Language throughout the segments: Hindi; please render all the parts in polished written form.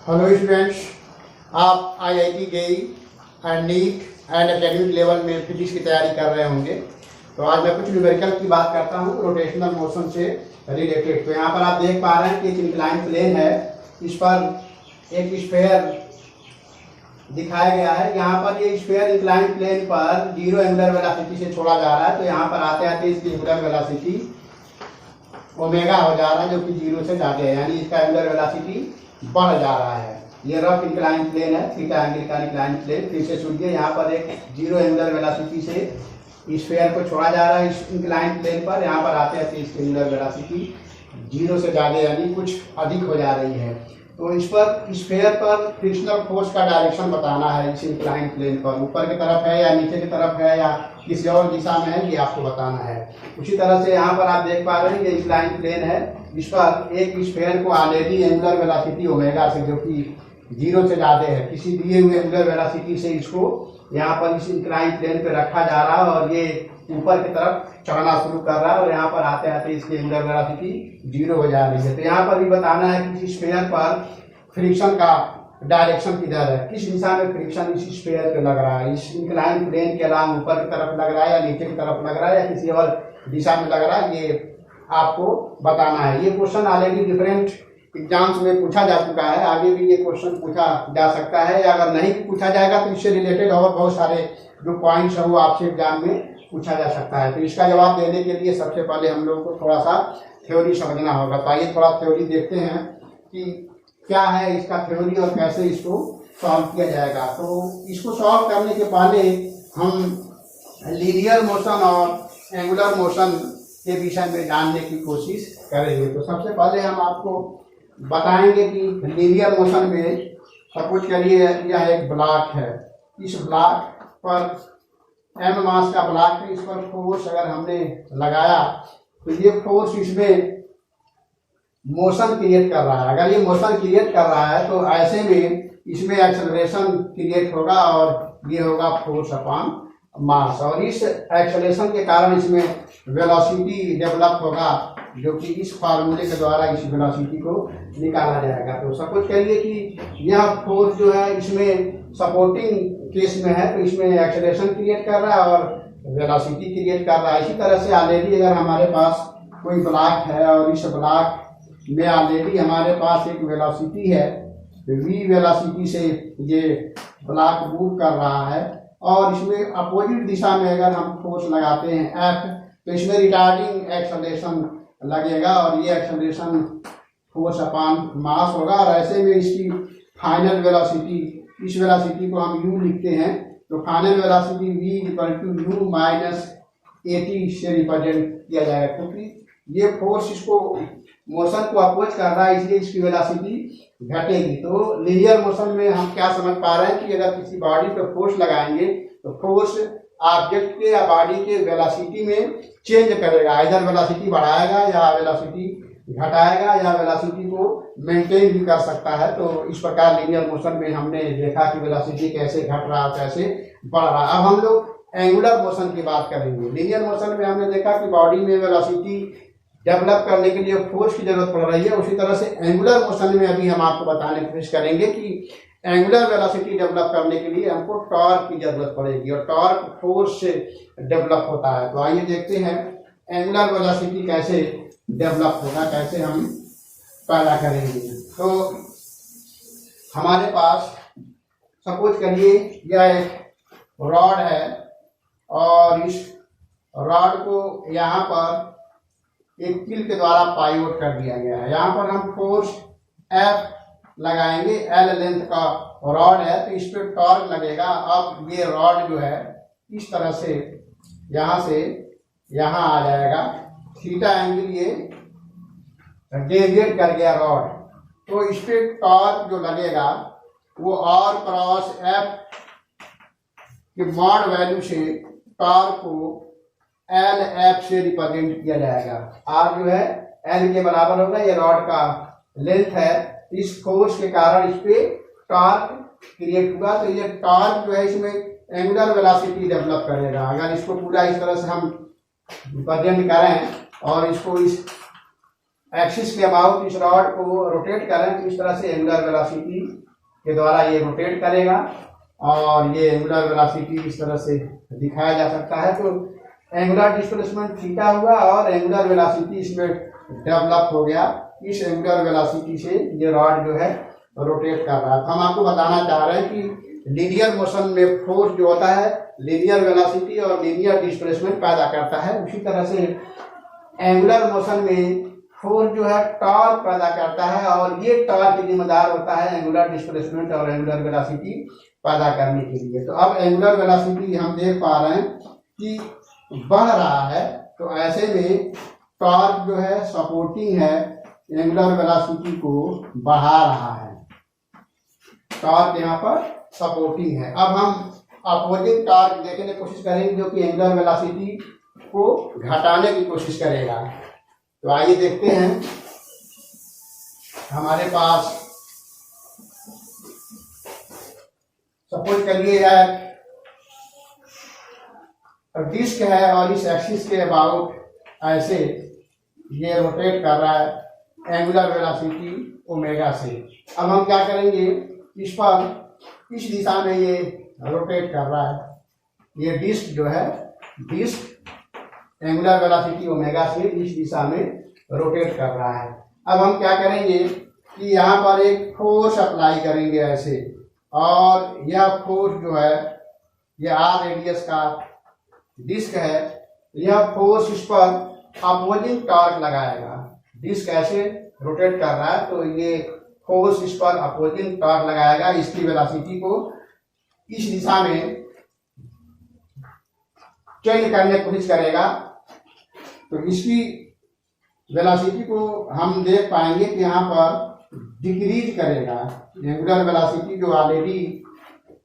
हेलो स्टूडेंट्स, आप IIT JEE and neat and academic level में फिजिक्स की तैयारी कर रहे होंगे। तो आज मैं कुछ न्यूमेरिकल की बात करता हूँ रोटेशनल मोशन से रिलेटेड। तो यहाँ पर आप देख पा रहे हैं कि एक इंक्लाइन प्लेन है, इस पर एक स्फीयर दिखाया गया है। यहाँ पर ये स्फीयर इंक्लाइन प्लेन पर जीरो एंगुलर वेलोसिटी से छोड़ा जा रहा है। तो यहाँ पर आते आते इसकी एंगुलर वेलोसिटी ओमेगा हो जा रहा है, जो कि जीरो से ज़्यादा है, यानी इसका एंगुलर वेलोसिटी बढ़ जा रहा है। ये रफ इंक्लाइन प्लेन है, थीटा एंगल का इंक्लाइन प्लेन। फिर से सुनिए, यहाँ पर एक जीरो एंगुलर वेलोसिटी से स्फीयर को छोड़ा जा रहा है इस इंक्लाइन प्लेन पर। यहाँ पर आते आते इसकी एंगुलर वेलोसिटी जीरो से ज़्यादा यानी कुछ अधिक हो जा रही है। तो इस पर स्फीयर पर फ्रिक्शनल फोर्स का डायरेक्शन बताना है इस इंक्लाइन प्लेन पर, ऊपर की तरफ है या नीचे की तरफ है या किसी और दिशा में है, ये आपको बताना है। उसी तरह से यहाँ पर आप देख पा रहे हैं ये इंक्लाइन प्लेन है, इस पर एक स्फीयर को ऑलरेडी एंगुलर वेलोसिटी ओमेगा से, जो कि जीरो से ज़्यादा है, किसी दिए हुए एंगुलर वेलोसिटी से इसको यहाँ पर इस इंक्लाइन प्लेन पे रखा जा रहा है और ये ऊपर की तरफ चढ़ना शुरू कर रहा है और यहाँ पर आते आते इसकी एंगुलर वेलोसिटी जीरो हो जा रही है। तो यहाँ पर भी बताना है कि इस स्फीयर पर फ्रिक्शन का डायरेक्शन किधर है, किस दिशा में फ्रिक्शन इस स्फीयर पे लग रहा है, इस इंक्लाइन प्लेन के अलावा ऊपर की तरफ लग रहा है या नीचे की तरफ लग रहा है या किसी और दिशा में लग रहा है, ये आपको बताना है। ये क्वेश्चन ऑलरेडी डिफरेंट एग्जाम्स में पूछा जा चुका है, आगे भी ये क्वेश्चन पूछा जा सकता है, या अगर नहीं पूछा जाएगा तो इससे रिलेटेड और बहुत सारे जो पॉइंट्स हैं वो आपसे एग्जाम में पूछा जा सकता है। तो इसका जवाब देने के लिए सबसे पहले हम लोगों को थोड़ा सा थ्योरी समझना होगा। तो आइए थोड़ा थ्योरी देखते हैं कि क्या है इसका थ्योरी और कैसे इसको सॉल्व किया जाएगा। तो इसको सॉल्व करने के पहले हम लीनियर मोशन और एंगुलर मोशन के विषय में जानने की कोशिश करेंगे। तो सबसे पहले हम आपको बताएंगे कि लीनियर मोशन में सपोज करिए यह एक ब्लॉक है, इस ब्लॉक पर m मास का ब्लॉक है, इस पर फोर्स अगर हमने लगाया तो ये फोर्स इसमें मोशन क्रिएट कर रहा है। अगर ये मोशन क्रिएट कर रहा है तो ऐसे में इसमें एक्सेलरेशन क्रिएट होगा और ये होगा फोर्स अपॉन मास, और इस एक्सेलरेशन के कारण इसमें वेलोसिटी डेवलप होगा, जो कि इस फार्मूले के द्वारा इस वेलोसिटी को निकाला जाएगा। तो सपोज करिए कि यह फोर्स जो है इसमें सपोर्टिंग केस में है, तो इसमें एक्सेलरेशन क्रिएट कर रहा है और वेलोसिटी क्रिएट कर रहा है। इसी तरह से ऑलरेडी अगर हमारे पास कोई ब्लॉक है और इस ब्लॉक में ऑलरेडी हमारे पास एक वेलोसिटी है, v वेलोसिटी से ये ब्लॉक मूव कर रहा है और इसमें अपोजिट दिशा में अगर हम फोर्स लगाते हैं F, तो इसमें रिटार्डिंग एक्सेलरेशन लगेगा और ये एक्सेलरेशन फोर्स अपॉन मास होगा। और ऐसे में इसकी फाइनल वेलोसिटी, इस वेलोसिटी को हम u लिखते हैं, तो final velocity v = u - at से रिप्रेजेंट किया जाएगा, क्योंकि ये फोर्स इसको मोशन को अपोज कर रहा है, इसलिए इसकी वेलोसिटी घटेगी। तो लीनियर मोशन में हम क्या समझ पा रहे हैं कि अगर किसी बॉडी पर फोर्स लगाएंगे तो फोर्स ऑब्जेक्ट के या बॉडी के वेलोसिटी में चेंज करेगा, इधर वेलोसिटी बढ़ाएगा या वेलोसिटी घटाएगा या वेलोसिटी को मेंटेन भी कर सकता है। तो इस प्रकार लीनियर मोशन में हमने देखा कि वेलोसिटी कैसे घट रहा है कैसे बढ़ रहा है। अब हम लोग एंगुलर मोशन की बात करेंगे। लीनियर मोशन में हमने देखा कि बॉडी में वेलोसिटी डेवलप करने के लिए फोर्स की जरूरत पड़ रही है, उसी तरह से एंगुलर मोशन में अभी हम आपको बताने की कोशिश करेंगे कि एंगुलर वेलोसिटी डेवलप करने के लिए हमको टॉर्क की जरूरत पड़ेगी और टॉर्क फोर्स से डेवलप होता है। तो आइए देखते हैं एंगुलर वेलोसिटी कैसे डेवलप होगा, कैसे हम पैदा करेंगे। तो हमारे पास सपोज करिए यह एक रॉड है और इस रॉड को यहाँ पर एक कील के द्वारा पाइवोट कर दिया गया है। यहाँ पर हम फोर्स F लगाएंगे, L लेंथ का रॉड है तो इस पर टॉर्क लगेगा। अब ये रॉड जो है इस तरह से यहाँ आ जाएगा, थीटा एंगल ये डेविएट कर गया रॉड, तो इस पर टॉर्क जो लगेगा वो R क्रॉस F के मॉड वैल्यू से टॉर्क को L F से रिप्रेजेंट किया जाएगा। R जो है L के बराबर होगा, ये रॉड का लेंथ है, इस फोर्स के कारण इस पे टॉर्क क्रिएट हुआ। तो ये टॉर्क जो है इसमें एंगुलर वेलोसिटी डेवलप करेगा। अगर इसको पूरा इस तरह से हम रिप्रेजेंट करें और इसको इस एक्सिस के अबाउट इस रॉड को रोटेट करें तो इस तरह से एंगुलर वेलोसिटी के द्वारा ये रोटेट करेगा और ये एंगुलर वेलोसिटी इस तरह से दिखाया जा सकता है। तो एंगुलर डिस्प्लेसमेंट थीटा हुआ और एंगुलर वेलोसिटी इसमें डेवलप हो गया। इस एंगुलर वेलोसिटी से ये रॉड जो है रोटेट कर रहा है। तो हम आपको बताना चाह रहे हैं कि लीनियर मोशन में फोर्स जो होता है लीनियर वेलोसिटी और लीनियर डिस्प्लेसमेंट पैदा करता है, उसी तरह से एंगुलर मोशन में फोर्स जो है टॉर्क पैदा करता है और ये टॉर्क जिम्मेदार होता है एंगुलर डिस्प्लेसमेंट और एंगुलर वेलोसिटी पैदा करने के लिए। तो अब एंगुलर वेलोसिटी हम देख पा रहे हैं कि बढ़ रहा है, तो ऐसे में टॉर्क जो है सपोर्टिंग है, एंगुलर वेलोसिटी को बढ़ा रहा है। टॉर्क यहाँ पर सपोर्टिंग है। अब हम अपोजिंग टॉर्क देखने की कोशिश करेंगे जो कि एंगुलर वेलोसिटी को घटाने की कोशिश करेगा। तो आइए देखते हैं। हमारे पास सपोज करिए यार डिस्क है और इस एक्सिस के अबाउट ऐसे ये रोटेट कर रहा है एंगुलर वेलोसिटी ओमेगा से। अब हम क्या करेंगे, इस पर इस दिशा में ये रोटेट कर रहा है। ये डिस्क जो है डिस्क एंगुलर वेलोसिटी ओमेगा से इस दिशा में रोटेट कर रहा है। अब हम क्या करेंगे कि यहाँ पर एक फोर्स अप्लाई करेंगे ऐसे, और यह फोर्स जो है ये आर रेडियस का डिस्क है, यह फोर्स इस पर अपोजिंग टॉर्क लगाएगा। डिस्क ऐसे रोटेट कर रहा है तो ये फोर्स इस पर अपोजिंग टॉर्क लगाएगा, इसकी वेलोसिटी को इस दिशा में चेंज करने की कोशिश करेगा। तो इसकी वेलोसिटी को हम देख पाएंगे कि यहाँ पर डिक्रीज करेगा। एंगुलर वेलोसिटी जो ऑलरेडी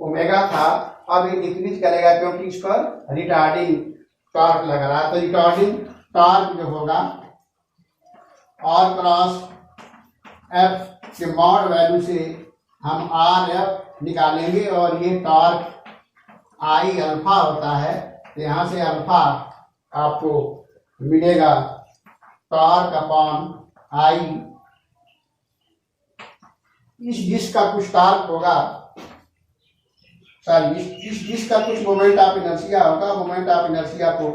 ओमेगा था अब ये डिक्रीज करेगा क्योंकि इस पर रिटार्डिंग टॉर्क लग रहा है। तो रिटार्डिंग टॉर्क जो होगा आर क्रॉस एफ के मॉड वैल्यू से हम आर एफ निकालेंगे और ये टॉर्क आई अल्फा होता है। यहाँ से अल्फा आपको मिलेगा टॉर्क अपॉन आई। इस डिस्क का कुछ टॉर्क होगा, सॉरी इस डिस्क का कुछ मोमेंट ऑफ इनर्शिया होगा। मोमेंट ऑफ इनर्शिया को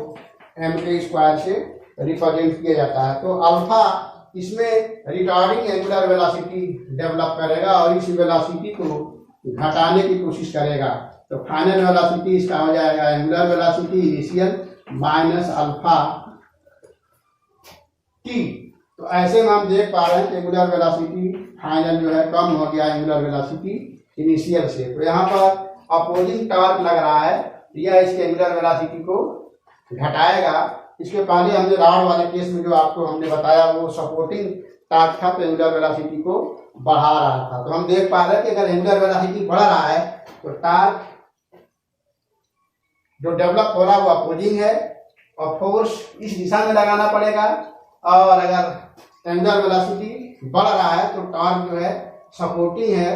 एम के स्क्वायर से रिप्रेजेंट किया जाता है। तो अल्फा इसमें रिटार्डिंग एंगुलर वेलोसिटी डेवलप करेगा और इस वेलोसिटी को घटाने की कोशिश करेगा। तो फाइनल वेलोसिटी इसका हो जाएगा angular velocity initial minus alpha t. तो ऐसे में हम देख पा रहे हैं कि एंगुलर वेलोसिटी फाइनल जो है कम हो गया एंगुलर वेलोसिटी इनिशियल से। तो यहाँ पर अपोजिंग टॉर्क लग रहा है, यह इसके एंगुलर वेलोसिटी को घटाएगा। इसके पहले हमने रॉड वाले केस में जो आपको हमने बताया वो सपोर्टिंग टॉर्क था तो एंगुलर वेलोसिटी को बढ़ा रहा था। तो हम देख पा रहे हैं कि अगर एंगुलर वेलोसिटी बढ़ रहा है तो टॉर्क जो डेवलप हो रहा है वो अपोजिंग है और फोर्स इस दिशा में लगाना पड़ेगा। और अगर एंगुलर वेलोसिटी बढ़ रहा है तो टॉर्क जो है सपोर्टिंग है,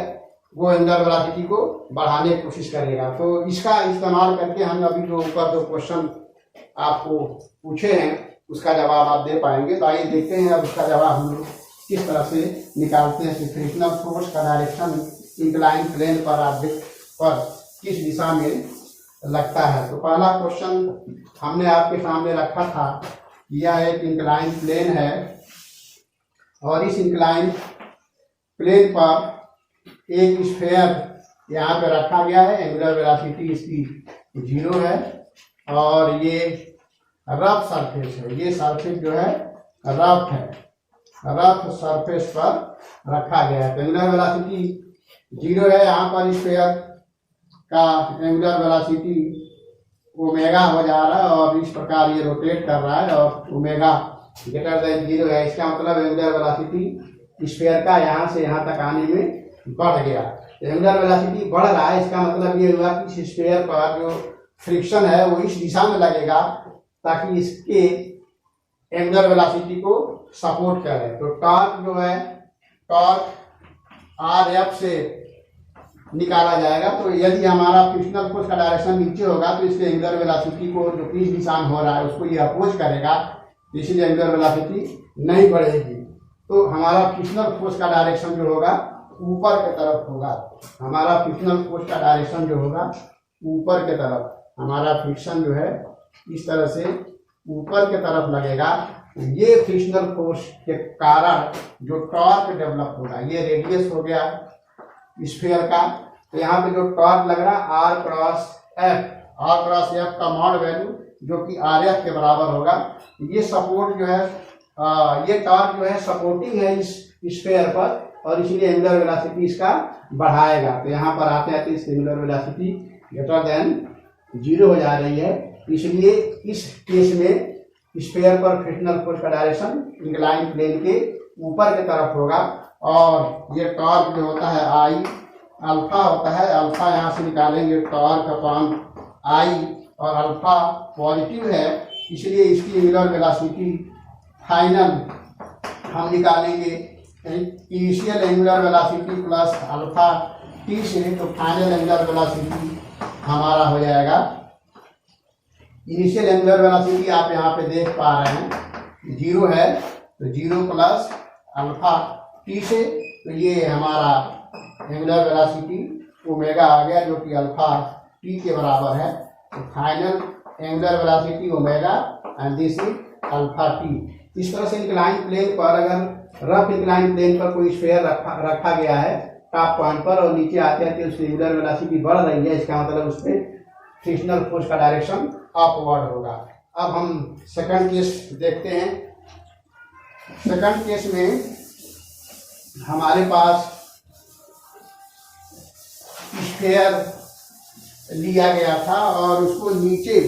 वो एंगुलर वेलोसिटी को बढ़ाने की कोशिश करेगा। तो इसका इस्तेमाल करके हम अभी जो ऊपर जो क्वेश्चन आपको पूछे हैं उसका जवाब आप दे पाएंगे। तो आइए देखते हैं अब उसका जवाब हम लोग किस तरह से निकालते हैं कि फ्रिक्शनल फोर्स का डायरेक्शन इंक्लाइन प्लेन पर ऑब्जेक्ट पर किस दिशा में लगता है। तो पहला क्वेश्चन हमने आपके सामने रखा था, यह एक इंक्लाइन प्लेन है और इस इंक्लाइन प्लेन पर एक स्फीयर यहाँ पे रखा गया है। एंगुलर वेलोसिटी इसकी 0 है और ये रफ सरफेस है। ये सरफेस जो है रफ है, रफ सरफेस पर रखा गया है। तो एंगुलर वेलोसिटी 0 है। यहाँ पर स्फीयर का एंगुलर वेलोसिटी ओमेगा हो जा रहा है और इस प्रकार ये रोटेट कर रहा है और ओमेगा ग्रेटर देन 0 है। इसका मतलब एंगुलर वेलोसिटी स्फीयर का यहाँ से यहाँ तक आने में बढ़ गया। एंगुलर वेलोसिटी बढ़ रहा है, इसका मतलब ये हुआ कि इस स्फीयर पर जो फ्रिक्शन है वो इस दिशा में लगेगा ताकि इसके एंगुलर वेलोसिटी को सपोर्ट करे। तो टॉर्क जो है टॉर्क आर एफ से निकाला जाएगा। तो यदि हमारा फ्रिक्शनल फोर्स का डायरेक्शन नीचे होगा तो इसके एंगुलर वेलोसिटी को जो इस दिशा में हो रहा है उसको ये अपोज करेगा, इसलिए एंगुलर वेलोसिटी नहीं बढ़ेगी। तो हमारा फ्रिक्शनल फोर्स का डायरेक्शन जो होगा ऊपर की तरफ होगा। हमारा फ्रिक्शनल फोर्स का डायरेक्शन जो होगा ऊपर की तरफ, हमारा फ्रिक्शन जो है इस तरह से ऊपर की तरफ लगेगा। ये फ्रिक्शनल फोर्स के कारण जो टॉर्क डेवलप होगा, ये रेडियस हो गया स्फीयर का। तो यहाँ पे जो टॉर्क लग रहा है आर क्रॉस एफ का मॉड वैल्यू जो कि आर एफ के बराबर होगा। ये सपोर्ट जो है ये टॉर्क जो है सपोर्टिंग है इस स्फीयर पर, और इसलिए एंगुलर वेलोसिटी इसका बढ़ाएगा। तो यहाँ पर आते आते इसकी एंगुलर वेलोसिटी ग्रेटर देन 0 हो जा रही है। इसलिए इस केस में स्फीयर पर फ्रिक्शनल फोर्स का डायरेक्शन इंक्लाइन प्लेन के ऊपर की तरफ होगा। और ये टॉर्क जो होता है आई अल्फा होता है, अल्फा यहाँ से निकालेंगे टॉर्क अपॉन आई, और अल्फा पॉजिटिव है इसलिए इसकी एंगुलर वेलोसिटी फाइनल हम निकालेंगे initial angular velocity plus alpha T से, तो फाइनल एंगुलर वेलोसिटी हमारा हो जाएगा। इनिशियल एंगुलर वेलोसिटी आप यहाँ पे देख पा रहे हैं 0 है, तो 0 प्लस अल्फा टी से, तो ये हमारा एंगुलर वेलोसिटी ओमेगा आ गया जो कि अल्फा टी के बराबर है। तो final angular velocity omega and this is alpha T. इस तरह से इंक्लाइन प्लेन पर, अगर रफ इंक्लाइन प्लेन पर कोई स्फीयर रखा गया है टॉप पॉइंट पर और नीचे आते आते उसकी एंगुलर वेलोसिटी बढ़ रही है, इसका मतलब उस पर फ्रिक्शनल फोर्स का डायरेक्शन अपवर्ड होगा। अब हम सेकंड केस देखते हैं। सेकंड केस में हमारे पास स्फीयर लिया गया था और उसको नीचे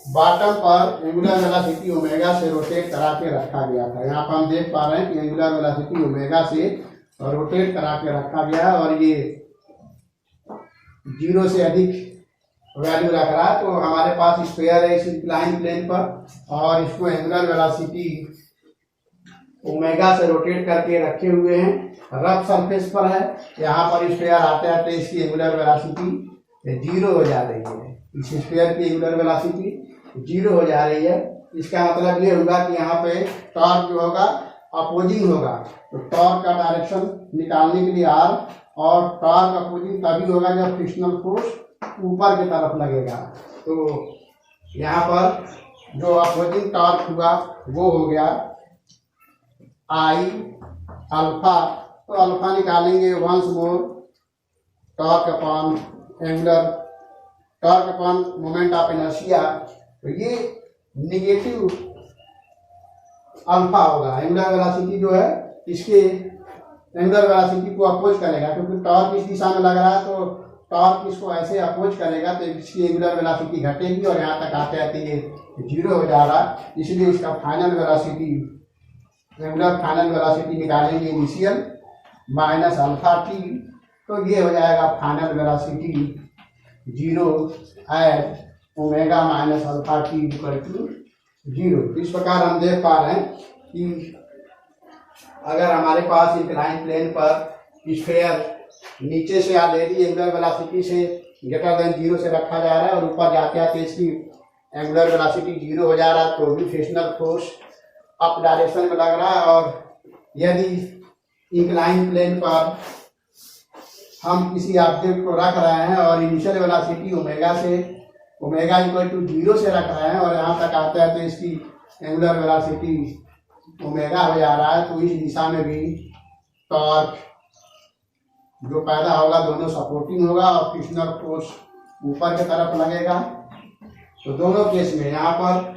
बॉटम पर एंगुलर वेलोसिटी ओमेगा से रोटेट करा के रखा गया था। यहाँ पर हम देख पा रहे हैं कि एंगुलर वेलोसिटी ओमेगा से रोटेट करा के रखा गया है और ये 0 से अधिक वैल्यू रख रहा है। तो हमारे पास स्फीयर है इस इंक्लाइन प्लेन पर और इसको एंगुलर वेलोसिटी ओमेगा से रोटेट करके रखे हुए हैं, रफ सरफेस पर है। यहाँ पर स्फीयर आते आते इसकी एंगुलर वेलोसिटी 0 हो जा रही है। इस स्फीयर की एंगुलर वेलोसिटी 0 हो जा रही है। इसका मतलब ये होगा कि यहाँ पे टॉर्क जो होगा अपोजिंग होगा। तो टॉर्क का डायरेक्शन निकालने के लिए आर, और टॉर्क अपोजिंग तभी होगा जब फ्रिक्शनल फोर्स ऊपर की तरफ लगेगा। तो यहाँ पर जो अपोजिंग टॉर्क हुआ वो हो गया आई अल्फा। तो अल्फा निकालेंगे once more torque upon angular, torque upon moment of inertia. तो ये निगेटिव अल्फा होगा। एंगुलर वेलोसिटी जो है इसके एंगुलर वेलोसिटी को अपोज करेगा, क्योंकि टॉर्क इस दिशा में लग रहा है तो टॉर्क इसको ऐसे अपोज करेगा तो इसकी एंगुलर वेलोसिटी घटेगी और यहाँ तक आते आते ये 0 हो जा रहा है। इसलिए इसका final velocity, angular final velocity निकालेंगे इनिशियल माइनस अल्फा टी, तो ये हो जाएगा final velocity 0 at omega minus alpha t equal to 0। इस प्रकार हम देख पा रहे हैं कि अगर हमारे पास इंक्लाइन प्लेन पर स्फीयर नीचे से ऑलरेडी एंगुलर वेलोसिटी से ग्रेटर देन 0 से रखा जा रहा है और ऊपर जाते आते इसकी एंगुलर वेलोसिटी 0 हो जा रहा है, तो भी फ्रिक्शनल फोर्स अप डायरेक्शन में लग रहा है। और यदि इंक्लाइन प्लेन पर हम किसी ऑब्जेक्ट को रख रहे हैं और initial velocity omega equal to 0 से रख रहे हैं और यहाँ तक आते हैं तो इसकी एंगुलर वेलोसिटी ओमेगा हो जा रहा है, तो इस दिशा में भी टॉर्क जो पैदा होगा दोनों सपोर्टिंग होगा और फ्रिक्शनल फोर्स ऊपर की तरफ लगेगा। तो दोनों केस में यहाँ पर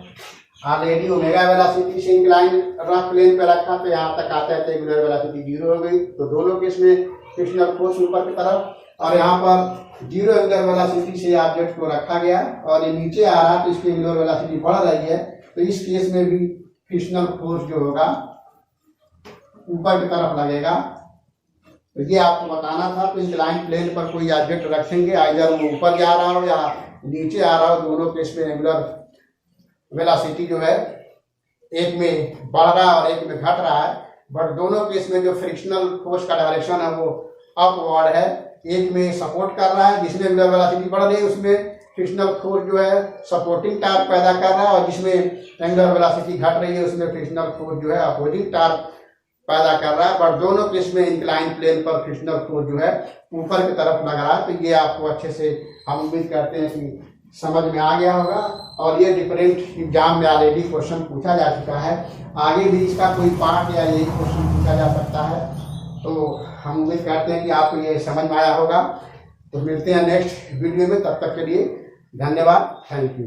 ऑलरेडी ओमेगा वेलोसिटी से इंक्लाइन रफ प्लेन पे रखा तो यहाँ तक आते हैं तो एंगुलर वेलोसिटी 0 हो गई। तो दोनों केस में फ्रिक्शनल फोर्स ऊपर की तरफ, और यहाँ पर 0 एंगुलर वेलोसिटी से ऑब्जेक्ट को रखा गया और ये नीचे आ रहा तो इसकी एंगुलर वेलोसिटी बढ़ रही है। तो इस केस में भी फ्रिक्शनल फोर्स जो होगा ऊपर की तरफ लगेगा। तो ये आपको बताना था। तो इंक्लाइन प्लेन पर कोई ऑब्जेक्ट रखेंगे, आइदर वो ऊपर जा रहा हो या नीचे आ रहा हो, दोनों केस में एंगुलर वेलोसिटी जो है एक में बढ़ रहा है और एक में घट रहा है, बट दोनों केस में जो फ्रिक्शनल फोर्स का डायरेक्शन है वो अपवर्ड है। एक में सपोर्ट कर रहा है जिसमें एंगुलर वेलोसिटी बढ़ रही है, उसमें फ्रिक्शनल फोर्स जो है सपोर्टिंग टॉर्क पैदा कर रहा है, और जिसमें एंगुलर वेलोसिटी घट रही है उसमें फ्रिक्शनल फोर्स जो है अपोजिंग टॉर्क पैदा कर रहा है, बट दोनों केस में इंक्लाइन प्लेन पर फ्रिक्शनल फोर्स जो है ऊपर की तरफ लग रहा है। तो ये आपको अच्छे से हम उम्मीद करते हैं कि समझ में आ गया होगा, और ये डिफरेंट एग्जाम में ऑलरेडी क्वेश्चन पूछा जा चुका है। आगे भी इसका कोई पार्ट या यही क्वेश्चन पूछा जा सकता है। तो हम उम्मीद करते हैं कि आपको ये समझ में आया होगा। तो मिलते हैं नेक्स्ट वीडियो में, तब तक के लिए धन्यवाद, थैंक यू।